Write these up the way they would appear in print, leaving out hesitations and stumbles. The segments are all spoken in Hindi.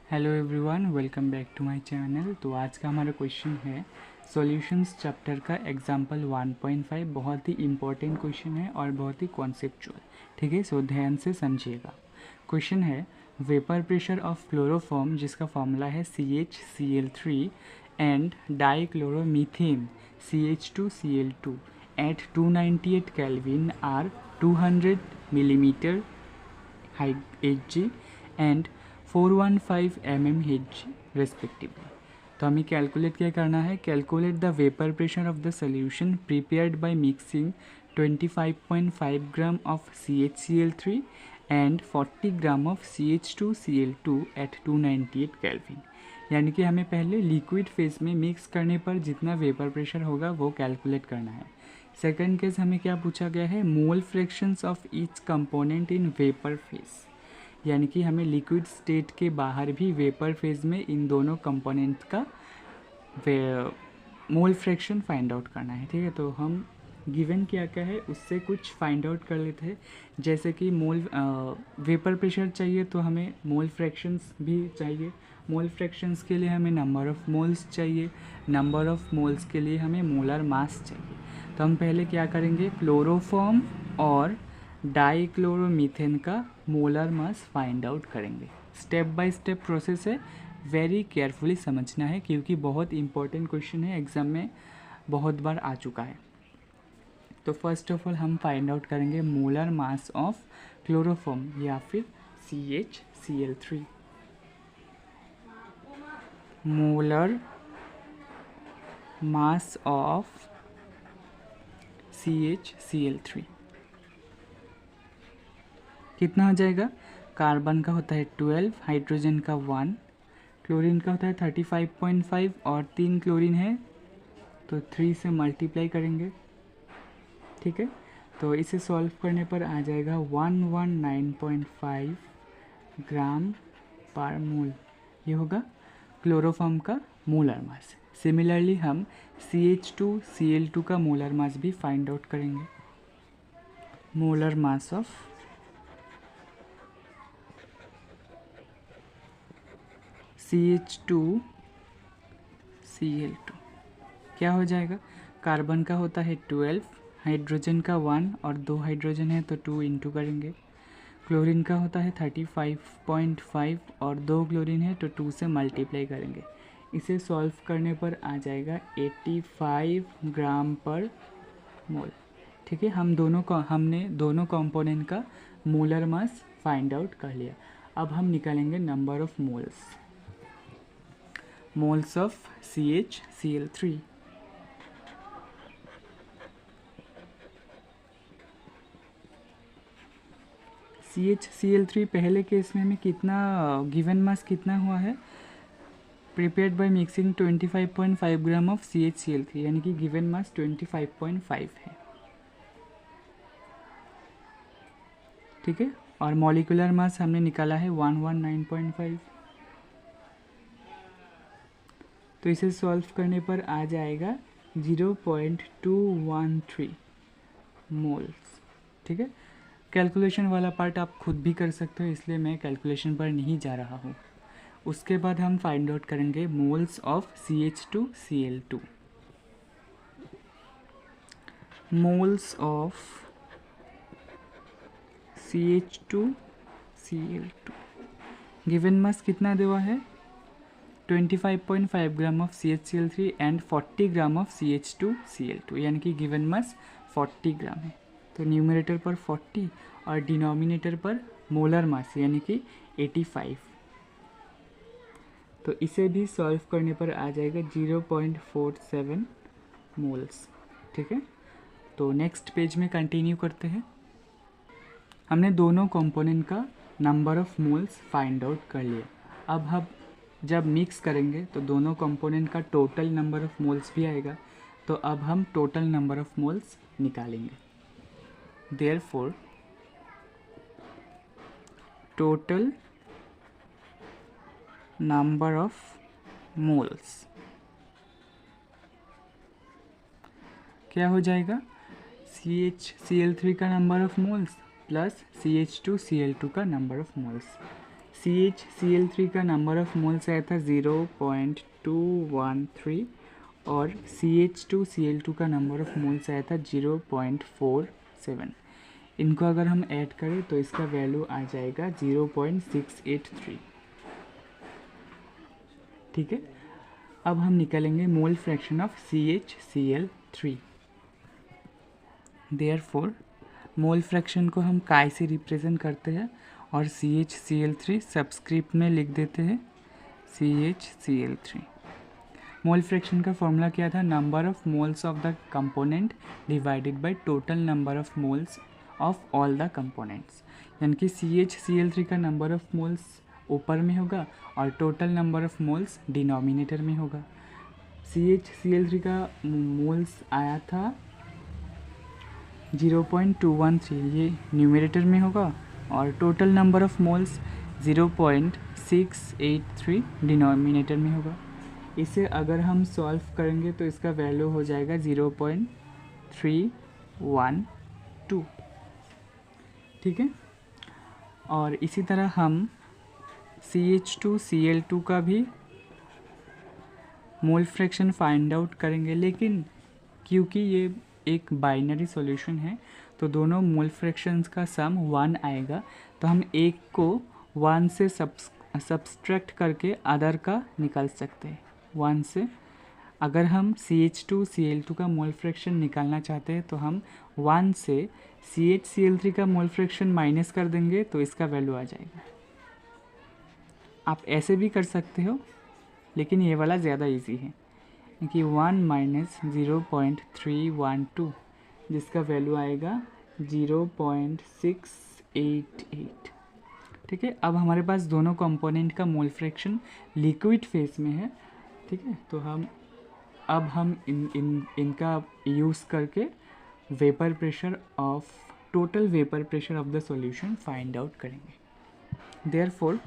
Hello everyone, welcome back to my channel. तो आज का हमारा क्वेश्चन है सॉल्यूशंस चैप्टर का एग्जांपल 1.5। बहुत ही इंपॉर्टेंट क्वेश्चन है और बहुत ही कॉन्सेप्चुअल। ठीक है, सो ध्यान से समझिएगा। क्वेश्चन है वेपर प्रेशर ऑफ क्लोरोफॉर्म, जिसका फॉर्मूला है CHCl3 and dichloromethane CH2Cl2 at 298 Kelvin are 200 millimetre Hg and 415 Hg respectively. तो हमें कैलकुलेट क्या करना है, calculate the vapour pressure of the solution prepared by mixing 25.5 gram of CHCl3 and 40 gram of CH2Cl2 at 298 kelvin. यानी कि हमें पहले लिक्विड फेज में मिक्स करने पर जितना वेपर प्रेशर होगा वो कैलकुलेट करना है। सेकंड केस हमें क्या पूछा गया है, mole fractions of each component in vapour phase, यानी कि हमें लिक्विड स्टेट के बाहर भी वेपर फेज में इन दोनों कंपोनेंट का मोल फ्रैक्शन फाइंड आउट करना है। ठीक है, तो हम गिवन क्या क्या है उससे कुछ फाइंड आउट कर लेते हैं। जैसे कि वेपर प्रेशर चाहिए तो हमें मोल फ्रैक्शंस भी चाहिए। मोल फ्रैक्शंस के लिए हमें नंबर ऑफ़ मोल्स चाहिए। नंबर ऑफ़ मोल्स के लिए हमें मोलर मास चाहिए। तो हम पहले क्या करेंगे, क्लोरोफॉर्म और डाइक्लोरोमीथेन का मोलर मास फाइंड आउट करेंगे। स्टेप बाय स्टेप प्रोसेस है, वेरी केयरफुली समझना है क्योंकि बहुत इंपॉर्टेंट क्वेश्चन है, एग्जाम में बहुत बार आ चुका है। तो फर्स्ट ऑफ ऑल हम फाइंड आउट करेंगे मोलर मास ऑफ क्लोरोफॉर्म या फिर CHCl3। Molar mass of CHCl3 कितना हो जाएगा। कार्बन का होता है 12, हाइड्रोजन का 1, क्लोरीन का होता है 35.5 और 3 क्लोरीन है तो 3 से मल्टीप्लाई करेंगे। ठीक है, तो इसे सॉल्व करने पर आ जाएगा 119.5 ग्राम पर मोल। ये होगा क्लोरोफॉर्म का मोलर मास। सिमिलरली हम CH2Cl2 का मोलर मास भी फाइंड आउट करेंगे। मोलर मास ऑफ CH2Cl2 क्या हो जाएगा, कार्बन का होता है 12, हाइड्रोजन का 1 और 2 हाइड्रोजन है तो 2 इंटू करेंगे। क्लोरीन का होता है 35.5 और 2 क्लोरीन है तो 2 से मल्टीप्लाई करेंगे। इसे सॉल्व करने पर आ जाएगा 85 ग्राम पर मोल। ठीक है, हमने दोनों कंपोनेंट का मोलर मास फाइंड आउट कर लिया। अब हम निकालेंगे number of moles of CHCl3। CHCl3 पहले केस में हमें कितना गिवन मास कितना हुआ है, prepared by mixing 25.5 gram of CHCl3, यानी कि गिवन मास 25.5 है। ठीक है, और मॉलिक्यूलर मास हमने निकाला है 119.5। तो इसे सॉल्व करने पर आ जाएगा 0.213 मोल्स। ठीक है, कैलकुलेशन वाला पार्ट आप खुद भी कर सकते हो, इसलिए मैं कैलकुलेशन पर नहीं जा रहा हूँ। उसके बाद हम फाइंड आउट करेंगे moles of CH2Cl2। Moles of CH2Cl2 given mass कितना देवा है, 25.5 gram of CHCl3 and 40 gram of CH2Cl2, यानी कि गिवन मास 40 ग्राम है। तो न्यूमरेटर पर 40 और डिनोमिनेटर पर मोलर मास यानी कि 85। तो इसे भी सॉल्व करने पर आ जाएगा 0.47 मोल्स। ठीक है, तो नेक्स्ट पेज में कंटिन्यू करते हैं। हमने दोनों कंपोनेंट का number of moles find out कर लिया। अब हम जब मिक्स करेंगे तो दोनों कंपोनेंट का टोटल नंबर ऑफ मोल्स भी आएगा। तो अब हम टोटल नंबर ऑफ मोल्स निकालेंगे। Therefore total number of moles क्या हो जाएगा, CHCl3 का number of moles plus CH2Cl2 का नंबर ऑफ मोल्स। CHCl3 का नंबर ऑफ मोल्स आया था 0.213 और CH2Cl2 का नंबर ऑफ मोल्स आया था 0.47। इनको अगर हम ऐड करें तो इसका वैल्यू आ जाएगा 0.683। ठीक है, अब हम निकालेंगे mole fraction of CHCl3। Therefore mole fraction को हम काय से रिप्रेजेंट करते हैं और CHCl3 सबस्क्रिप्ट में लिख देते हैं CHCl3। मोल फ्रैक्शन का फॉर्मूला क्या था? Number of moles of the component divided by total number of moles of all the components. यानी कि CHCl3 का नंबर ऑफ मोल्स ऊपर में होगा और total number of moles denominator में होगा। CHCl3 का मोल्स आया था 0.213, ये न्यूमरेटर में होगा और total number of moles 0.683 denominator में होगा। इसे अगर हम सॉल्व करेंगे तो इसका वैल्यू हो जाएगा 0.312। ठीक है, और इसी तरह हम CH2Cl2 का भी मोल फ्रैक्शन फाइंड आउट करेंगे, लेकिन क्योंकि ये एक बाइनरी सॉल्यूशन है तो दोनों मोल फ्रैक्शंस का सम 1 आएगा, तो हम एक को 1 से सब्सट्रैक्ट करके अदर का निकाल सकते हैं 1 से। अगर हम CH2Cl2 का मोल फ्रैक्शन निकालना चाहते हैं तो हम 1 से CHCl3 का मोल फ्रैक्शन माइनस कर देंगे तो इसका वैल्यू आ जाएगा। आप ऐसे भी कर सकते हो, लेकिन ये वाला ज़्यादा इजी है कि 1 माइनस 0.312 जिसका वैल्यू आएगा 0.688। ठीक है, अब हमारे पास दोनों कंपोनेंट का मोल फ्रैक्शन लिक्विड फेस में है। ठीक है, तो हम इनका यूज़ करके vapour pressure of total vapour pressure of the solution find out करेंगे। देयरफॉर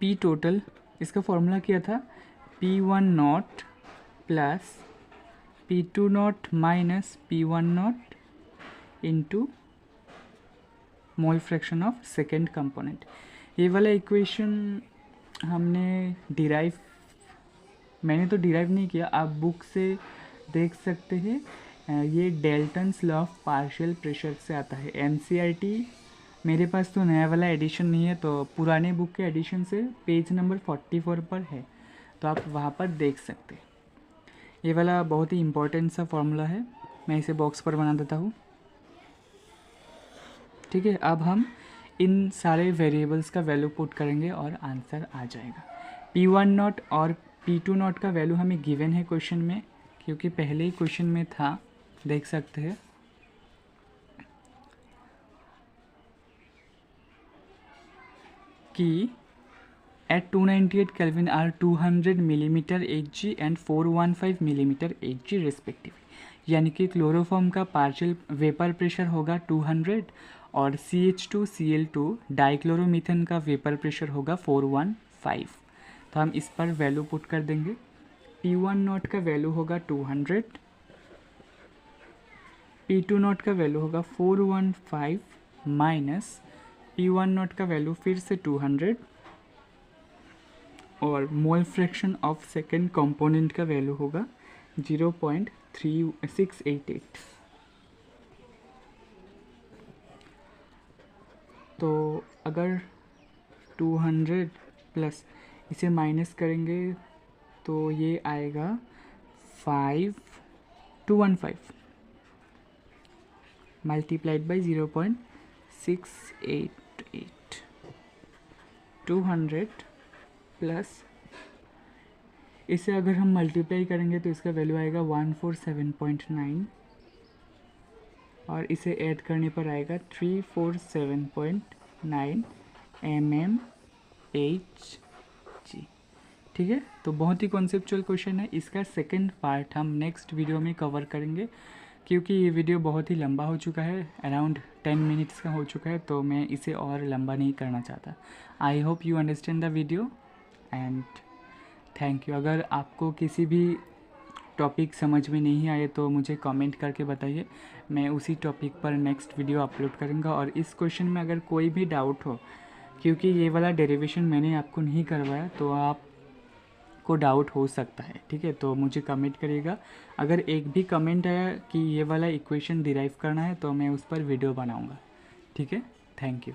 पी टोटल, इसका फॉर्मूला क्या था? P1 not plus P2 not minus P1 not into mole fraction of second component. ये वाला इक्वेशन मैंने तो डिराइव नहीं किया, आप बुक से देख सकते हैं। ये Dalton's law of partial pressure से आता है, NCERT। मेरे पास तो नया वाला एडिशन नहीं है, तो पुराने बुक के एडिशन से पेज नंबर 44 पर है, तो आप वहाँ पर देख सकते हैं। ये वाला बहुत ही इम्पोर्टेंट सा फॉर्मूला है, मैं इसे बॉक्स पर बना देता हूँ। ठीक है, अब हम इन सारे वेरिएबल्स का वैल्यू पुट करेंगे और आंसर आ जाएगा। P1 नॉट और P2 नॉट का वैल्यू हमें गिवन है क्वेश्चन में, क्योंकि पहले ही क्वेश्चन में था, देख सकते हैं। कि at 298 Kelvin are 200 millimeter Hg and 415 millimeter Hg respectively। यानी कि क्लोरोफॉर्म का पार्शियल वेपर प्रेशर होगा 200 और CH2Cl2 डाइक्लोरोमीथेन का वेपर प्रेशर होगा 415। तो हम इस पर वैल्यू पुट कर देंगे। P1 नॉट का वैल्यू होगा 200, P2 नॉट का वैल्यू होगा 415 माइनस P1 नॉट का वैल्यू फिर से 200 और mole fraction of second component का वैल्यू होगा 0.3688। तो अगर 200 प्लस इसे माइनस करेंगे तो ये आएगा 5215 मल्टीप्लाइड बाई 0.688। 200 प्लस इसे अगर हम मल्टीप्लाई करेंगे तो इसका वैल्यू आएगा 147.9 और इसे ऐड करने पर आएगा 347.9 mmHg। ठीक है, तो बहुत ही कॉन्सेप्चुअल क्वेश्चन है। इसका सेकंड पार्ट हम नेक्स्ट वीडियो में कवर करेंगे, क्योंकि ये वीडियो बहुत ही लंबा हो चुका है, अराउंड 10 मिनट्स का हो चुका है, तो मैं इसे और लंबा नहीं करना चाहता। I hope you understand the video and thank you. अगर आपको किसी भी टॉपिक समझ में नहीं आए तो मुझे कमेंट करके बताइए, मैं उसी टॉपिक पर नेक्स्ट वीडियो अपलोड करूँगा। और इस क्वेश्चन में अगर कोई भी डाउट हो क्योंकि ये वाला डेरिवेशन मैंने आपको नहीं करवाया तो आपको डाउट हो सकता है, ठीक है। तो मुझे कमेंट करिएगा, अगर एक भी कमेंट आया कि ये वाला इक्वेशन डिराइव करना है तो मैं उस पर वीडियो बनाऊँगा, ठीक है। Thank you.